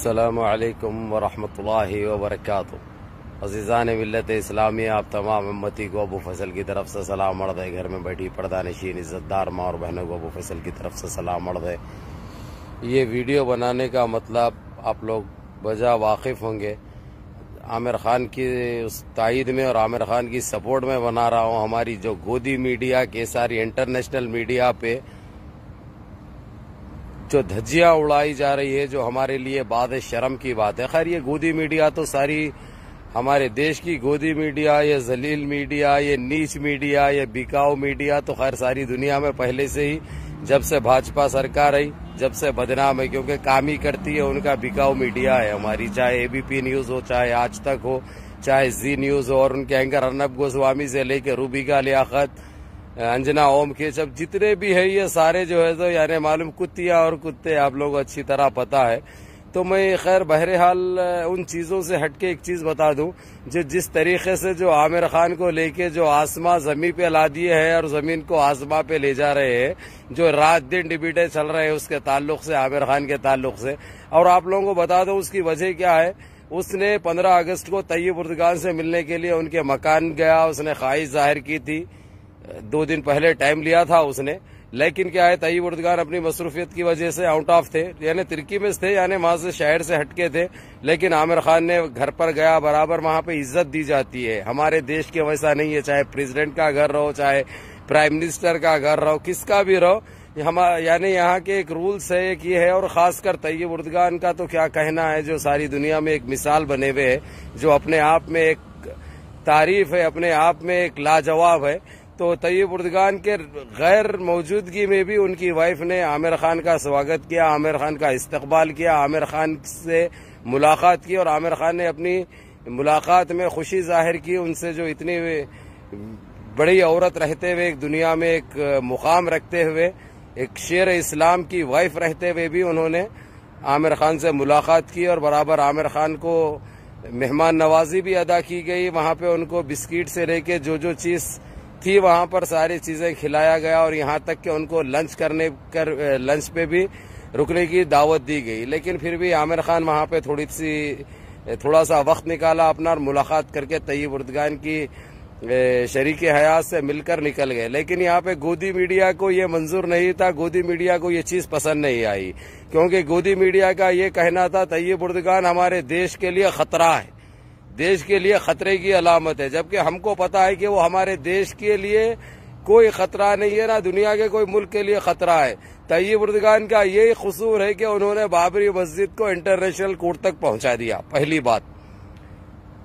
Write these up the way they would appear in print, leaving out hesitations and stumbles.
السلام علیکم ورحمۃ اللہ وبرکاتہ۔ عزیزان ملت اسلامی، آپ تمام امتی کو ابو فیصل کی طرف سے سلام عرض ہے۔ گھر میں بیٹھی پردہ نشین عزت دار ماں اور بہنوں کو ابو فیصل کی طرف سے سلام عرض ہے۔ یہ ویڈیو بنانے کا مطلب آپ لوگ بجا واقف ہوں گے، عامر خان کی اس تائید میں اور عامر خان کی سپورٹ میں بنا رہا ہوں۔ ہماری جو گودی میڈیا کے ساری انٹرنیشنل میڈیا پہ جو دھجیاں اڑائی جا رہی ہے، جو ہمارے لیے بعد شرم کی بات ہے۔ خیر، یہ گودی میڈیا تو ساری ہمارے دیش کی گودی میڈیا، یہ ذلیل میڈیا، یہ نیچ میڈیا، یہ بکاؤ میڈیا تو خیر ساری دنیا میں پہلے سے ہی جب سے بھاجپا سرکار آئی جب سے بدنام ہے، کیونکہ کام ہی کرتی ہے ان کا بکاؤ میڈیا ہے ہماری، چاہے اے بی پی نیوز ہو، چاہے آج تک ہو، چاہے زی نیوز ہو، اور ان کے اینکر ارنب گوسوامی سے لے کے روبیکا لیاقت، انجنا اوم کے سب جتنے بھی ہے، یہ سارے جو ہے تو یعنی معلوم کتیاں اور کتے آپ لوگ اچھی طرح پتا ہے۔ تو میں خیر بہرحال ان چیزوں سے ہٹ کے ایک چیز بتا دوں، جس طریقے سے جو عامر خان کو لے کے جو آسمان زمین پہ لا دیے ہے اور زمین کو آسمان پہ لے جا رہے ہیں، جو رات دن ڈبیٹیں چل رہے ہیں اس کے تعلق سے، عامر خان کے تعلق سے، اور آپ لوگوں کو بتا دوں اس کی وجہ کیا ہے۔ اس نے 15 اگست کو طیب اردگان سے ملنے کے لیے ان کے مکان گیا، اس نے خواہش ظاہر کی تھی، 2 دن پہلے ٹائم لیا تھا اس نے، لیکن کیا ہے طیب اردگان اپنی مصروفیت کی وجہ سے آؤٹ آف تھے، یعنی ترکی میں تھے، یعنی وہاں سے شہر سے ہٹ کے تھے، لیکن عامر خان نے گھر پر گیا، برابر وہاں پہ عزت دی جاتی ہے۔ ہمارے دیش کے ویسا نہیں ہے، چاہے پریزیڈنٹ کا گھر رہو، چاہے پرائم منسٹر کا گھر رہو، کس کا بھی رہو، یعنی یہاں کے ایک رولز ہے، ایک یہ ہے، اور خاص کر طیب اردگان کا تو کیا کہنا ہے، جو ساری دنیا میں ایک مثال بنے ہوئے ہے، جو اپنے آپ میں ایک تعریف ہے، اپنے آپ میں ایک لاجواب ہے۔ تو طیب اردگان کے غیر موجودگی میں بھی ان کی وائف نے عامر خان کا سواگت کیا، عامر خان کا استقبال کیا، عامر خان سے ملاقات کی، اور عامر خان نے اپنی ملاقات میں خوشی ظاہر کی ان سے، جو اتنی بڑی عورت رہتے ہوئے، ایک دنیا میں ایک مقام رکھتے ہوئے، ایک شیر اسلام کی وائف رہتے ہوئے بھی انہوں نے عامر خان سے ملاقات کی، اور برابر عامر خان کو مہمان نوازی بھی ادا کی گئی۔ وہاں پہ ان کو بسکٹ سے لے کے جو چیز تھی وہاں پر ساری چیزیں کھلایا گیا، اور یہاں تک کہ ان کو لنچ پہ بھی رکنے کی دعوت دی گئی، لیکن پھر بھی عامر خان وہاں پہ تھوڑا سا وقت نکالا اپنا، اور ملاقات کر کے طیب اردگان کی شریک حیات سے مل کر نکل گئے۔ لیکن یہاں پہ گودی میڈیا کو یہ منظور نہیں تھا، گودی میڈیا کو یہ چیز پسند نہیں آئی، کیونکہ گودی میڈیا کا یہ کہنا تھا طیب اردگان ہمارے دیش کے لیے خطرہ ہے، دیش کے لیے خطرے کی علامت ہے، جبکہ ہم کو پتا ہے کہ وہ ہمارے دیش کے لیے کوئی خطرہ نہیں ہے، نہ دنیا کے کوئی ملک کے لیے خطرہ ہے۔ طیب اردگان کا یہی قصور ہے کہ انہوں نے بابری مسجد کو انٹرنیشنل کورٹ تک پہنچا دیا۔ پہلی بات،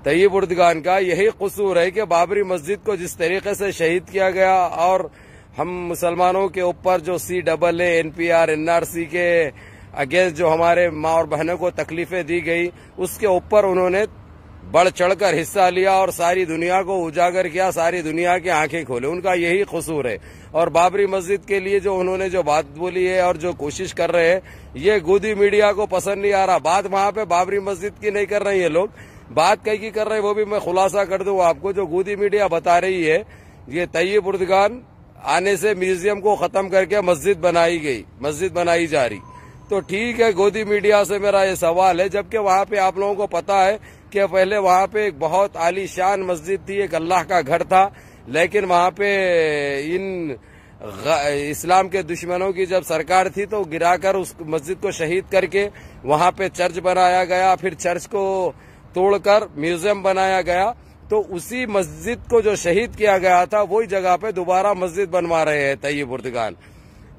طیب اردگان کا یہی قصور ہے کہ بابری مسجد کو جس طریقے سے شہید کیا گیا، اور ہم مسلمانوں کے اوپر جو CAA NPR NRC کے اگینسٹ جو ہمارے ماں اور بہنوں کو تکلیفیں دی گئی، اس کے اوپر انہوں نے بڑھ چڑھ کر حصہ لیا اور ساری دنیا کو اجاگر کیا، ساری دنیا کی آنکھیں کھولے۔ ان کا یہی قصور ہے، اور بابری مسجد کے لیے جو انہوں نے جو بات بولی ہے اور جو کوشش کر رہے ہیں، یہ گودی میڈیا کو پسند نہیں آ رہا۔ بات وہاں پہ بابری مسجد کی نہیں کر رہے ہیں لوگ، بات کئی کی کر رہے ہیں، وہ بھی میں خلاصہ کر دوں آپ کو۔ جو گودی میڈیا بتا رہی ہے، یہ طیب اردگان آنے سے میوزیم کو ختم کر کے مسجد بنائی جا رہی۔ تو ٹھیک ہے، گودی میڈیا سے میرا یہ سوال ہے، جبکہ وہاں پہ آپ لوگوں کو پتا ہے کہ پہلے وہاں پہ ایک بہت عالی شان مسجد تھی، ایک اللہ کا گھر تھا، لیکن وہاں پہ ان اسلام کے دشمنوں کی جب سرکار تھی تو گرا کر اس مسجد کو شہید کر کے وہاں پہ چرچ بنایا گیا، پھر چرچ کو توڑ کر میوزیم بنایا گیا۔ تو اسی مسجد کو جو شہید کیا گیا تھا، وہی جگہ پہ دوبارہ مسجد بنوا رہے ہیں طیب اردگان۔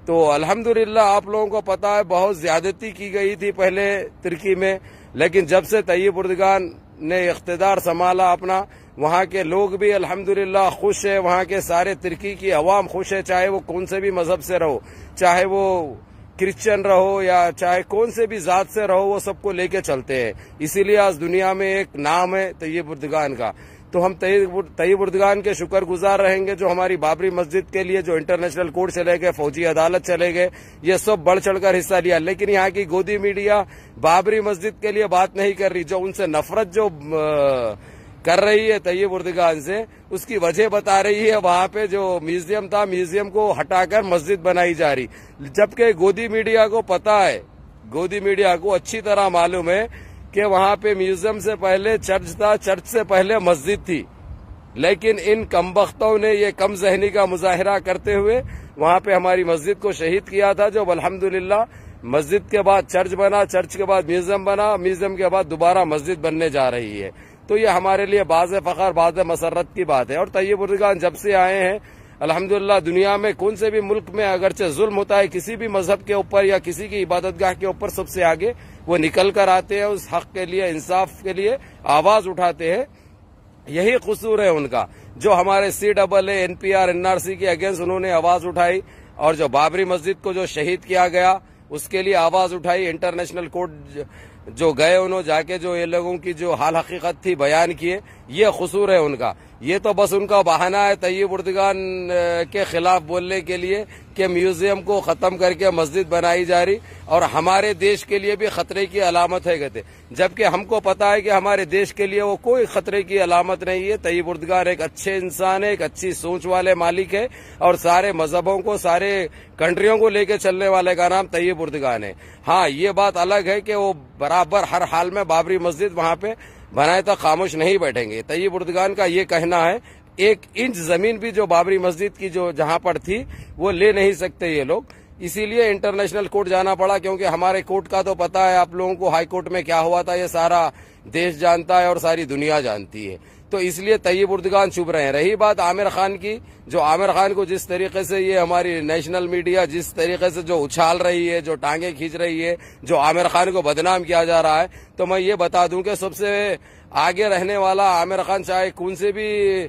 تو الحمدللہ آپ لوگوں کو پتا ہے بہت زیادتی کی گئی تھی پہلے ترکی میں، لیکن جب سے طیب اردگان نے اقتدار سنبھالا اپنا، وہاں کے لوگ بھی الحمدللہ خوش ہے، وہاں کے سارے ترکی کی عوام خوش ہے، چاہے وہ کون سے بھی مذہب سے رہو، چاہے وہ کرسچن رہو یا چاہے کون سے بھی ذات سے رہو، وہ سب کو لے کے چلتے ہیں۔ اسی لیے آج دنیا میں ایک نام ہے طیب اردگان کا۔ تو ہم طیب اردگان کے شکر گزار رہیں گے، جو ہماری بابری مسجد کے لیے جو انٹرنیشنل کورٹ چلے گئے، فوجی عدالت چلے گئے، یہ سب بڑھ چڑھ کر حصہ لیا۔ لیکن یہاں کی گودی میڈیا بابری مسجد کے لیے بات نہیں کر رہی، جو ان سے نفرت جو کر رہی ہے طیب اردگان سے، اس کی وجہ بتا رہی ہے۔ وہاں پہ جو میوزیم تھا، میوزیم کو ہٹا کر مسجد بنائی جا رہی، جبکہ گودی میڈیا کو پتا ہے گودی میڈیا کو اچھی طرح معلوم ہے کہ وہاں پہ میوزیم سے پہلے چرچ تھا، چرچ سے پہلے مسجد تھی، لیکن ان کمبختوں نے یہ کم ذہنی کا مظاہرہ کرتے ہوئے وہاں پہ ہماری مسجد کو شہید کیا تھا، جو الحمدللہ مسجد کے بعد چرچ بنا، چرچ کے بعد میوزیم بنا، میوزیم کے بعد دوبارہ مسجد بننے جا رہی ہے۔ تو یہ ہمارے لیے باعث فخر، باعث مسرت کی بات ہے۔ اور طیب اردگان جب سے آئے ہیں الحمدللہ دنیا میں کون سے بھی ملک میں اگرچہ ظلم ہوتا ہے کسی بھی مذہب کے اوپر یا کسی کی عبادت گاہ کے اوپر، سب سے آگے وہ نکل کر آتے ہیں، اس حق کے لیے، انصاف کے لیے آواز اٹھاتے ہیں۔ یہی قصور ہے ان کا، جو ہمارے CAA، NPR، NRC کے اگینسٹ انہوں نے آواز اٹھائی، اور جو بابری مسجد کو جو شہید کیا گیا اس کے لیے آواز اٹھائی، انٹرنیشنل کورٹ جو گئے انہوں جا کے جو یہ لوگوں کی جو حال حقیقت تھی بیان کیے، یہ قصور ہے ان کا۔ یہ تو بس ان کا بہانہ ہے طیب اردگان کے خلاف بولنے کے لیے کہ میوزیم کو ختم کر کے مسجد بنائی جا رہی، اور ہمارے دیش کے لیے بھی خطرے کی علامت ہے کہتے، جبکہ ہم کو پتا ہے کہ ہمارے دیش کے لیے وہ کوئی خطرے کی علامت نہیں ہے۔ طیب اردگان ایک اچھے انسان ہے، ایک اچھی سوچ والے مالک ہے، اور سارے مذہبوں کو، سارے کنٹریوں کو لے کے چلنے والے کا نام طیب اردگان ہے۔ ہاں یہ بات الگ ہے کہ وہ برابر ہر حال میں بابری مسجد وہاں پہ بنائے تک خاموش نہیں بیٹھیں گے۔ طیب اردگان کا یہ کہنا ہے 1 انچ زمین بھی جو بابری مسجد کی جو جہاں پر تھی وہ لے نہیں سکتے یہ لوگ، اسی لیے انٹرنیشنل کورٹ جانا پڑا، کیونکہ ہمارے کورٹ کا تو پتا ہے آپ لوگوں کو، ہائی کورٹ میں کیا ہوا تھا یہ سارا دیش جانتا ہے اور ساری دنیا جانتی ہے، تو اس لیے طیب اردگان چپ رہے ہیں۔ رہی بات عامر خان کی، جو عامر خان کو جس طریقے سے یہ ہماری نیشنل میڈیا جس طریقے سے جو اچھال رہی ہے، جو ٹانگیں کھینچ رہی ہے، جو عامر خان کو بدنام کیا جا رہا ہے، تو میں یہ بتا دوں کہ سب سے آگے رہنے والا عامر خان، چاہے کون سے بھی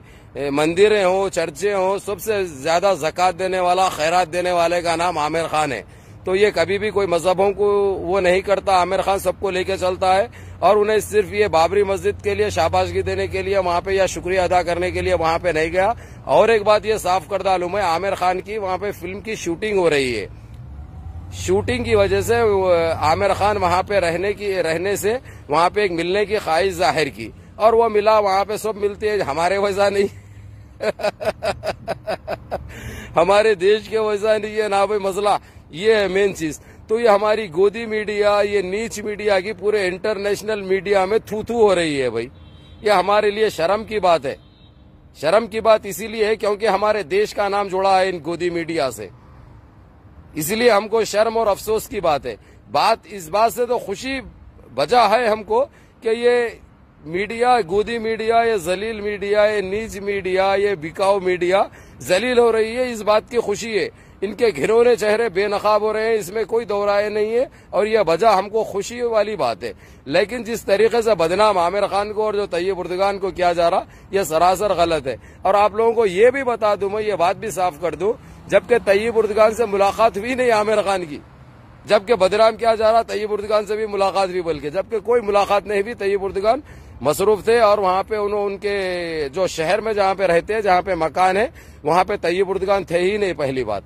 مندریں ہوں، چرچیں ہوں، سب سے زیادہ زکوٰۃ دینے والا، خیرات دینے والے کا نام عامر خان ہے۔ تو یہ کبھی بھی کوئی مذہبوں کو وہ نہیں کرتا، عامر خان سب کو لے کے چلتا ہے، اور انہیں صرف یہ بابری مسجد کے لیے شاباشی دینے کے لیے وہاں پہ یا شکریہ ادا کرنے کے لیے وہاں پہ نہیں گیا۔ اور ایک بات یہ صاف کر معلوم ہے، عامر خان کی وہاں پہ فلم کی شوٹنگ ہو رہی ہے، شوٹنگ کی وجہ سے عامر خان وہاں پہ رہنے سے وہاں پہ ایک ملنے کی خواہش ظاہر کی، اور وہ ملا، وہاں پہ سب ملتے ہیں، ہمارے ویسا نہیں ہمارے دیش کے ویسا نہیں ہے نا بھائی، مسئلہ یہ ہے مین چیز۔ تو یہ ہماری گودی میڈیا، یہ نیچ میڈیا کی پورے انٹرنیشنل میڈیا میں تھو تھو ہو رہی ہے بھائی، یہ ہمارے لیے شرم کی بات ہے۔ شرم کی بات اسی لیے ہے کیونکہ ہمارے دیش کا نام جڑا ہے ان گودی میڈیا سے، اس لیے ہم کو شرم اور افسوس کی بات ہے۔ اس بات سے تو خوشی بجا ہے ہم کو کہ یہ میڈیا، گودی میڈیا، یہ ذلیل میڈیا، یہ نیچ میڈیا، یہ بکاؤ میڈیا ذلیل ہو رہی ہے، اس بات کی خوشی ہے۔ ان کے گھرونے چہرے بے نقاب ہو رہے ہیں، اس میں کوئی دو رائے نہیں ہے، اور یہ وجہ ہم کو خوشی والی بات ہے۔ لیکن جس طریقے سے بدنام عامر خان کو اور جو طیب اردگان کو کیا جا رہا، یہ سراسر غلط ہے۔ اور آپ لوگوں کو یہ بھی بتا دوں، میں یہ بات بھی صاف کر دوں، جبکہ طیب اردگان سے ملاقات ہوئی نہیں عامر خان کی، جبکہ بدنام کیا جا رہا طیب اردگان سے بھی ملاقات بھی، بلکہ جبکہ کوئی ملاقات نہیں بھی، طیب اردگان مصروف تھے، اور وہاں پہ ان کے جو شہر میں جہاں پہ رہتے ہیں، جہاں پہ مکان ہے، وہاں پہ طیب اردگان تھے ہی نہیں، پہلی بات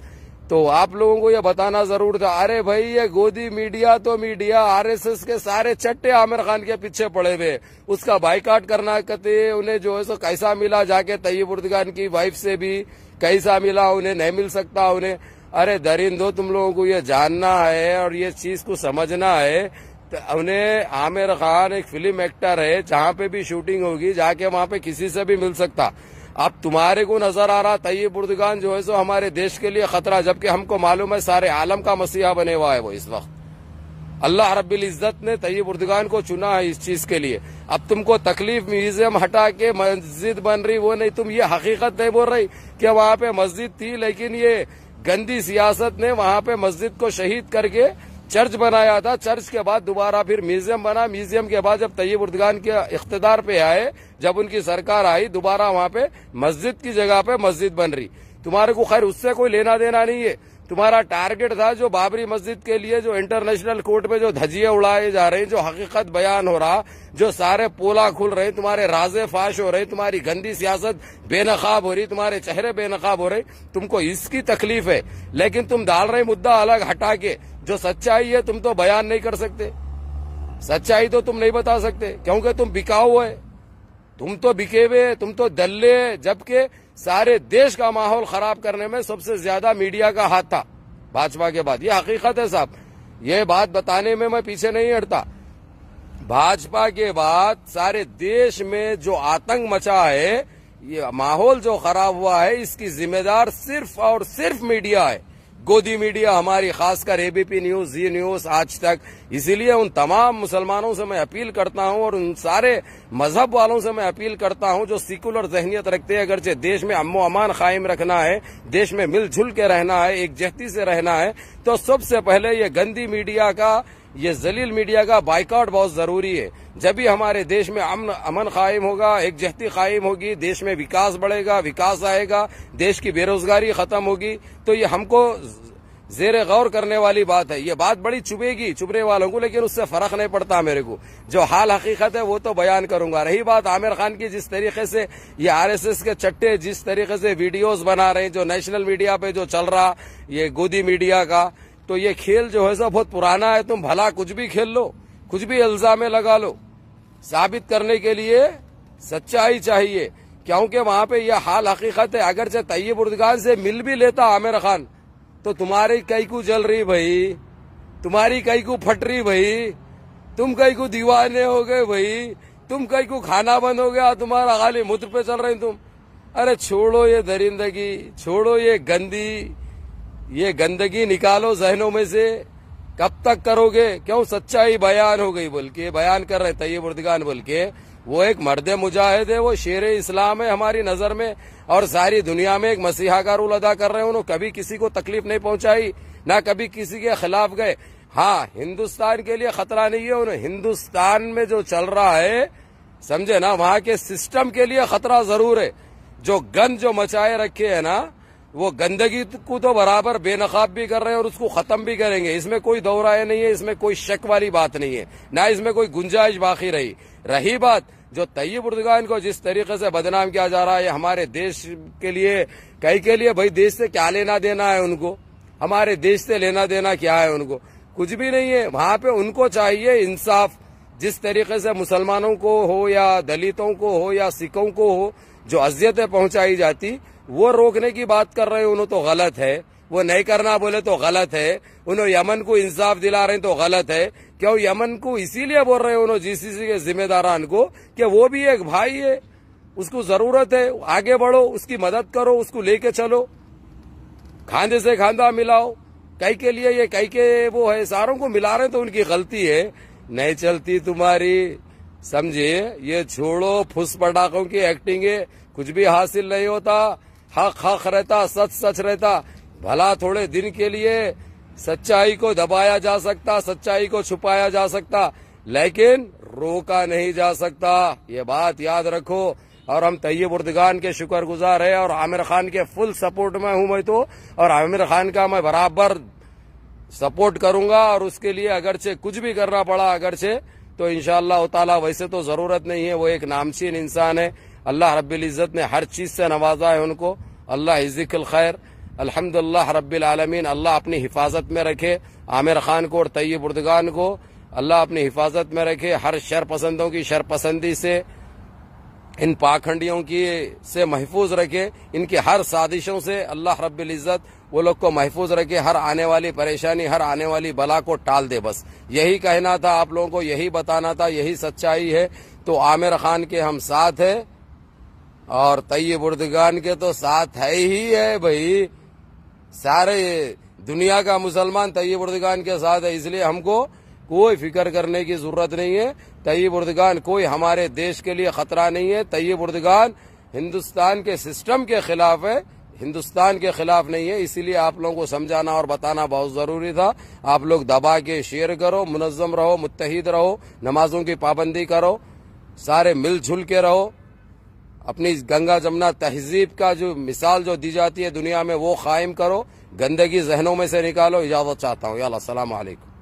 تو آپ لوگوں کو یہ بتانا ضرور تھا۔ ارے بھائی یہ گودی میڈیا تو میڈیا RSS کے سارے چٹے عامر خان کے پیچھے پڑے ہوئے، اس کا بائیکاٹ کرنا کہتے، انہیں جو ہے سو کیسا ملا جا کے طیب اردگان کی وائف سے بھی کیسا ملا، انہیں نہیں مل سکتا انہیں۔ ارے درندو، تم لوگوں کو یہ جاننا ہے اور یہ چیز کو سمجھنا ہے، انہیں عامر خان ایک فلم ایکٹر ہے، جہاں پہ بھی شوٹنگ ہوگی جا کے وہاں پہ کسی سے بھی مل سکتا۔ اب تمہارے کو نظر آ رہا طیب اردگان جو ہے سو ہمارے دیش کے لیے خطرہ، جبکہ ہم کو معلوم ہے سارے عالم کا مسیحا بنے ہوا ہے وہ اس وقت۔ اللہ رب العزت نے طیب اردگان کو چنا ہے اس چیز کے لیے۔ اب تم کو تکلیف میوزیم ہٹا کے مسجد بن رہی وہ نہیں، تم یہ حقیقت نہیں بول رہی کہ وہاں پہ مسجد تھی، لیکن یہ گندی سیاست نے وہاں پہ مسجد کو شہید کر کے چرچ بنایا تھا، چرچ کے بعد دوبارہ پھر میوزیم بنا، میوزیم کے بعد جب طیب اردگان کے اقتدار پہ آئے، جب ان کی سرکار آئی، دوبارہ وہاں پہ مسجد کی جگہ پہ مسجد بن رہی۔ تمہارے کو خیر اس سے کوئی لینا دینا نہیں ہے، تمہارا ٹارگٹ تھا جو بابری مسجد کے لیے جو انٹرنیشنل کورٹ میں جو دھجیاں اڑائے جا رہے ہیں، جو حقیقت بیان ہو رہا، جو سارے پولا کھل رہے، تمہارے رازے فاش ہو رہے، تمہاری گندی سیاست بے نقاب ہو رہی، تمہارے چہرے بے نقاب ہو رہے، تم کو اس کی تکلیف ہے، لیکن تم ڈال رہے مدعا الگ ہٹا کے جو سچائی ہے تم تو بیان نہیں کر سکتے، سچائی تو تم نہیں بتا سکتے، کیونکہ تم بکاؤ ہے، تم تو بکے ہوئے، تم تو دلے، جبکہ سارے دیش کا ماحول خراب کرنے میں سب سے زیادہ میڈیا کا ہاتھ تھا بھاجپا کے بعد، یہ حقیقت ہے صاحب۔ یہ بات بتانے میں میں پیچھے نہیں ہٹتا. بھاجپا کے بعد سارے دیش میں جو آتنک مچا ہے، یہ ماحول جو خراب ہوا ہے، اس کی ذمہ دار صرف اور صرف میڈیا ہے. گودی میڈیا ہماری، خاص کر اے بی پی نیوز، زی نیوز، آج تک. اسی لیے ان تمام مسلمانوں سے میں اپیل کرتا ہوں اور ان سارے مذہب والوں سے میں اپیل کرتا ہوں جو سیکولر ذہنیت رکھتے ہیں، اگرچہ دیش میں امن و امان قائم رکھنا ہے، دیش میں مل جل کے رہنا ہے، ایک جہتی سے رہنا ہے، تو سب سے پہلے یہ گندی میڈیا کا، یہ ذلیل میڈیا کا بائیکاٹ بہت ضروری ہے. جبھی ہمارے دیش میں امن قائم ہوگا، ایک جہتی قائم ہوگی، دیش میں وکاس بڑھے گا، وکاس آئے گا، دیش کی بے روزگاری ختم ہوگی. تو یہ ہم کو زیر غور کرنے والی بات ہے. یہ بات بڑی چبھے گی چبھنے والوں کو، لیکن اس سے فرق نہیں پڑتا میرے کو. جو حال حقیقت ہے وہ تو بیان کروں گا. رہی بات عامر خان کی، جس طریقے سے یہ RSS کے چٹے جس طریقے سے ویڈیوز بنا رہے ہیں، جو نیشنل میڈیا پہ جو چل رہا یہ گودی میڈیا کا، تو یہ کھیل جو ہے سب بہت پرانا ہے. تم بھلا کچھ بھی کھیل لو، کچھ بھی الزام لگا لو، ثابت کرنے کے لیے سچائی چاہیے. کیونکہ وہاں پہ یہ حال حقیقت ہے. اگرچہ طیب اردگان سے مل بھی لیتا عامر خان تو تمہاری کئی کو جل رہی بھائی، تمہاری کئی کو پھٹ رہی بھائی، تم کئی کو دیوانے ہو گئے بھائی، تم کئی کو کھانا بند ہو گیا، تمہارا خالی متر پہ چل رہے تم. ارے چھوڑو یہ درندگی، چھوڑو یہ گندگی نکالو ذہنوں میں سے. کب تک کرو گے؟ کیوں سچائی بیان ہو گئی بول کے بیان کر رہے طیب اردگان بول کے. وہ ایک مرد مجاہد ہے، وہ شیر اسلام ہے ہماری نظر میں، اور ساری دنیا میں ایک مسیحا کا رول ادا کر رہے ہیں. انہوں کبھی کسی کو تکلیف نہیں پہنچائی، نہ کبھی کسی کے خلاف گئے. ہاں، ہندوستان کے لیے خطرہ نہیں ہے. انہیں ہندوستان میں جو چل رہا ہے، سمجھے نا، وہاں کے سسٹم کے لیے خطرہ ضرور ہے. جو گند جو مچائے رکھے ہیں نا، وہ گندگی کو تو برابر بے نقاب بھی کر رہے ہیں اور اس کو ختم بھی کریں گے. اس میں کوئی دو رائے نہیں ہے، اس میں کوئی شک والی بات نہیں ہے، نہ اس میں کوئی گنجائش باقی رہی بات جو طیب اردگان کو جس طریقے سے بدنام کیا جا رہا ہے ہمارے دیش کے لیے، کئی کے لیے بھائی دیش سے کیا لینا دینا ہے ان کو؟ ہمارے دیش سے لینا دینا کیا ہے ان کو؟ کچھ بھی نہیں ہے. وہاں پہ ان کو چاہیے انصاف. جس طریقے سے مسلمانوں کو ہو یا دلتوں کو ہو یا سکھوں کو ہو جو اذیتیں پہنچائی جاتی، وہ روکنے کی بات کر رہے ہیں انہوں تو غلط ہے. وہ نہیں کرنا بولے تو غلط ہے. انہوں یمن کو انصاف دلا رہے ہیں تو غلط ہے. کیوں یمن کو اسی لیے بول رہے ہیں انہوں GCC کے ذمہ داران کو کہ وہ بھی ایک بھائی ہے، اس کو ضرورت ہے، آگے بڑھو، اس کی مدد کرو، اس کو لے کے چلو، کھاندے سے کھاندہ ملاؤ. کئی کے لیے یہ کئی کے وہ ہے، ساروں کو ملا رہے ہیں تو ان کی غلطی ہے. نہیں چلتی تمہاری، سمجھے. یہ چھوڑو پھس پٹاخوں کی ایکٹنگ ہے، کچھ بھی حاصل نہیں ہوتا. حق رہتا، سچ رہتا. بھلا تھوڑے دن کے لیے سچائی کو دبایا جا سکتا، سچائی کو چھپایا جا سکتا، لیکن روکا نہیں جا سکتا. یہ بات یاد رکھو. اور ہم طیب اردگان کے شکر گزار ہیں اور عامر خان کے فل سپورٹ میں ہوں میں تو، اور عامر خان کا میں برابر سپورٹ کروں گا. اور اس کے لیے اگرچہ کچھ بھی کرنا پڑا اگرچہ، تو انشاءاللہ تعالی ویسے تو ضرورت نہیں ہے. وہ ایک نامچین انسان ہے. اللہ رب العزت نے ہر چیز سے نوازا ہے ان کو. اللہ یجزیک الخیر. الحمدللہ رب العالمین. اللہ اپنی حفاظت میں رکھے عامر خان کو اور طیب اردگان کو. اللہ اپنی حفاظت میں رکھے ہر شر پسندوں کی شر پسندی سے، ان پاکھنڈیوں کی سے محفوظ رکھے، ان کی ہر سازشوں سے اللہ رب العزت وہ لوگ کو محفوظ رکھے. ہر آنے والی پریشانی، ہر آنے والی بلا کو ٹال دے. بس یہی کہنا تھا آپ لوگوں کو، یہی بتانا تھا، یہی سچائی ہے. تو عامر خان کے ہم ساتھ ہیں اور طیب اردگان کے تو ساتھ ہے ہی ہے بھائی. سارے دنیا کا مسلمان طیب اردگان کے ساتھ ہے. اس لیے ہم کو کوئی فکر کرنے کی ضرورت نہیں ہے. طیب اردگان کوئی ہمارے دیش کے لیے خطرہ نہیں ہے. طیب اردگان ہندوستان کے سسٹم کے خلاف ہے، ہندوستان کے خلاف نہیں ہے. اسی لیے آپ لوگوں کو سمجھانا اور بتانا بہت ضروری تھا. آپ لوگ دبا کے شیئر کرو، منظم رہو، متحد رہو، نمازوں کی پابندی کرو، سارے مل جل کے رہو. اپنی گنگا جمنا تہذیب کا جو مثال جو دی جاتی ہے دنیا میں وہ قائم کرو. گندگی ذہنوں میں سے نکالو. اجازت چاہتا ہوں. یا اللہ، السلام علیکم.